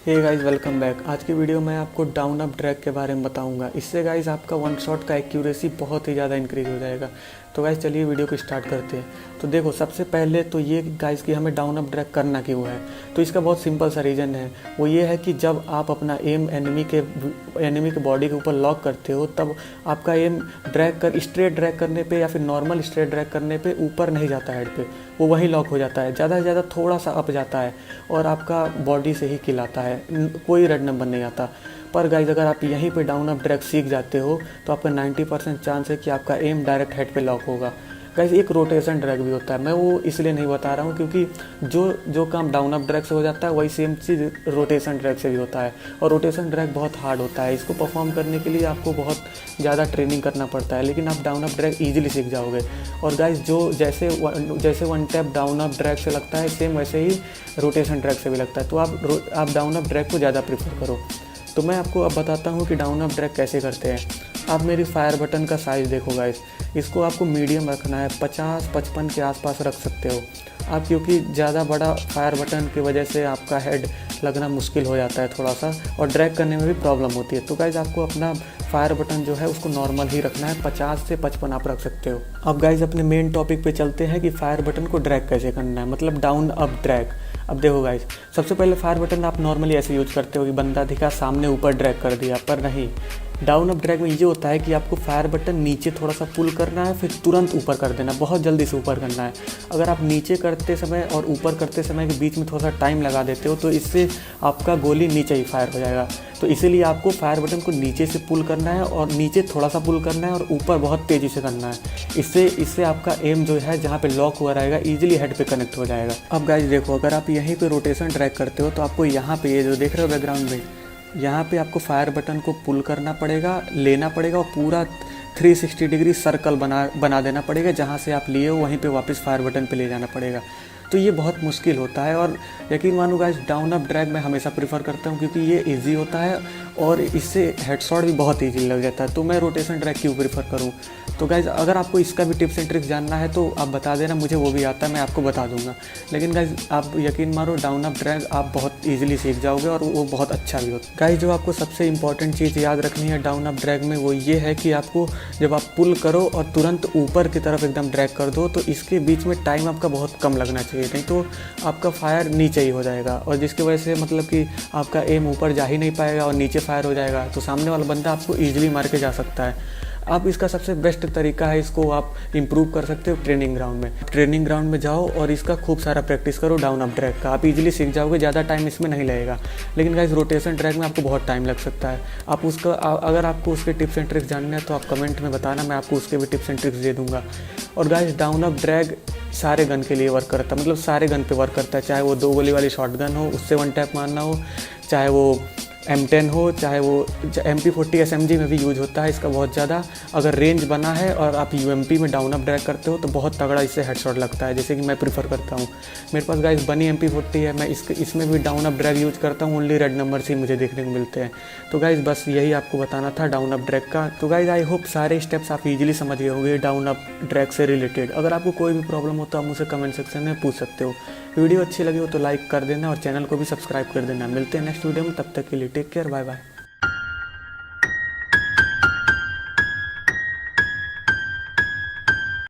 Hey guys, welcome back. आज की video में आपको डाउन अप ड्रैग के बारे में बताऊंगा। इससे गाइस आपका वन शॉट का एक्यूरेसी बहुत ही ज़्यादा इंक्रीज हो जाएगा। तो गाइस चलिए वीडियो को स्टार्ट करते हैं। तो देखो, सबसे पहले तो ये गाइस कि हमें डाउन अप ड्रैग करना क्यों है। तो इसका बहुत सिंपल सा रीज़न है। वो ये है कि जब आप अपना एम एनिमी के बॉडी के ऊपर लॉक करते हो, तब आपका एम स्ट्रेट ड्रैग करने पे या फिर नॉर्मल स्ट्रेट ड्रैग करने पे ऊपर नहीं जाता हेड पे, वो वहीं लॉक हो जाता है। ज़्यादा से ज़्यादा थोड़ा सा अप जाता है और आपका बॉडी से ही किल आता है, कोई रेड नंबर नहीं आता। पर गाइज अगर आप यहीं पे डाउन अप ड्रैग सीख जाते हो तो आपका 90% चांस है कि आपका एम डायरेक्ट हेड पे लॉक होगा। गाइज एक रोटेशन ड्रैग भी होता है, मैं वो इसलिए नहीं बता रहा हूँ क्योंकि जो काम डाउन अप ड्रैग से हो जाता है वही सेम चीज़ रोटेशन ड्रैग से भी होता है। और रोटेशन ड्रैग बहुत हार्ड होता है, इसको परफॉर्म करने के लिए आपको बहुत ज़्यादा ट्रेनिंग करना पड़ता है, लेकिन आप डाउन अप ड्रैग ईजिली सीख जाओगे। और गाइज जो जैसे one tap down up drag से लगता है, सेम वैसे ही रोटेशन ड्रैग से भी लगता है। तो आप डाउन अप ड्रैग को ज़्यादा प्रीफर करो। तो मैं आपको अब बताता हूँ कि डाउन अप ड्रैग कैसे करते हैं। आप मेरी फायर बटन का साइज़ देखो गाइस, इसको आपको मीडियम रखना है, 50-55 के आसपास रख सकते हो आप, क्योंकि ज़्यादा बड़ा फायर बटन की वजह से आपका हेड लगना मुश्किल हो जाता है थोड़ा सा, और ड्रैग करने में भी प्रॉब्लम होती है। तो गाइज़ आपको अपना फायर बटन जो है उसको नॉर्मल ही रखना है, 50 से 55 आप रख सकते हो। अब गाइज़ अपने मेन टॉपिक पे चलते हैं कि फायर बटन को ड्रैग कैसे करना है, मतलब डाउन अप ड्रैग। अब देखो गाइज, सबसे पहले फायर बटन आप नॉर्मली ऐसे यूज करते हो कि बंदा दिखा सामने ऊपर ड्रैग कर दिया, पर नहीं। डाउन अप ड्रैग में ये होता है कि आपको फायर बटन नीचे थोड़ा सा पुल करना है, फिर तुरंत ऊपर कर देना, बहुत जल्दी से ऊपर करना है। अगर आप नीचे करते समय और ऊपर करते समय के बीच में थोड़ा सा टाइम लगा देते हो तो इससे आपका गोली नीचे ही फायर हो जाएगा। तो इसीलिए आपको फायर बटन को नीचे से पुल करना है, और नीचे थोड़ा सा पुल करना है और ऊपर बहुत तेज़ी से करना है। इससे आपका एम जो है जहाँ पे लॉक हुआ रहेगा ईजिली हेड पे कनेक्ट हो जाएगा। अब गाइज देखो, अगर आप यहीं पे रोटेशन ड्रैग करते हो तो आपको यहाँ पे ये जो देख रहे हो बैकग्राउंड में, यहाँ पे आपको फायर बटन को पुल करना पड़ेगा, लेना पड़ेगा और पूरा 360 डिग्री सर्कल बना देना पड़ेगा। जहाँ से आप लिए हो वहीं पे वापस फायर बटन पे ले जाना पड़ेगा। तो ये बहुत मुश्किल होता है, और यकीन मानो गाइस डाउन अप ड्रैग मैं हमेशा प्रीफर करता हूँ क्योंकि ये इजी होता है और इससे हेडशॉट भी बहुत इजी लग जाता है। तो मैं रोटेशन ड्रैग क्यों प्रीफर करूँ। तो गाइज अगर आपको इसका भी टिप्स एंड ट्रिक्स जानना है तो आप बता देना, मुझे वो भी आता है, मैं आपको बता दूंगा। लेकिन गाइज आप यकीन मारो, डाउन अप ड्रैग आप बहुत ईजिली सीख जाओगे और वो बहुत अच्छा भी होता है। गाइज जो आपको सबसे इंपॉर्टेंट चीज़ याद रखनी है डाउन अप ड्रैग में, वो ये है कि आपको जब आप पुल करो और तुरंत ऊपर की तरफ एकदम ड्रैग कर दो तो इसके बीच में टाइम आपका बहुत कम लगना चाहिए, नहीं तो आपका फायर नीचे ही हो जाएगा, और जिसकी वजह से मतलब कि आपका एम ऊपर जा ही नहीं पाएगा और नीचे फायर हो जाएगा। तो सामने वाला बंदा आपको ईजिली मार के जा सकता है। आप इसका सबसे बेस्ट तरीका है, इसको आप इम्प्रूव कर सकते हो ट्रेनिंग ग्राउंड में जाओ और इसका खूब सारा प्रैक्टिस करो डाउन अप ड्रैग का, आप इजीली सीख जाओगे, ज़्यादा टाइम इसमें नहीं लगेगा। लेकिन गाइस रोटेशन ड्रैग में आपको बहुत टाइम लग सकता है। आप उसका अगर आपको उसके टिप्स एंड ट्रिक्स जानने हैं तो आप कमेंट में बताना, मैं आपको उसके भी टिप्स एंड ट्रिक्स दे दूँगा। और गाइस डाउन अप ड्रैग सारे गन के लिए वर्क करता है, मतलब सारे गन पे वर्क करता है, चाहे वो 2 गोली वाली शॉट गन हो, उससे वन टैप मारना हो, चाहे वो M10 हो, चाहे वो MP40 SMG में भी यूज होता है इसका बहुत ज़्यादा। अगर रेंज बना है और आप UMP में डाउन अप ड्रैग करते हो तो बहुत तगड़ा इससे हेडशॉट लगता है, जैसे कि मैं प्रीफर करता हूँ। मेरे पास गाइस बनी MP40 है, मैं इसमें भी डाउन अप ड्रैग यूज करता हूँ, ओनली रेड नंबर से मुझे देखने को मिलते हैं। तो गाइस बस यही आपको बताना था डाउन अप ड्रैग का। तो गाइस आई होप सारे स्टेप्स आप इजीली समझ गए होंगे डाउन अप ड्रैग से रिलेटेड। अगर आपको कोई भी प्रॉब्लम हो तो आप मुझे कमेंट सेक्शन में पूछ सकते हो। वीडियो अच्छी लगी हो तो लाइक कर देना और चैनल को भी सब्सक्राइब कर देना। मिलते हैं नेक्स्ट वीडियो में, तब तक के लिए टेक केयर, बाय बाय।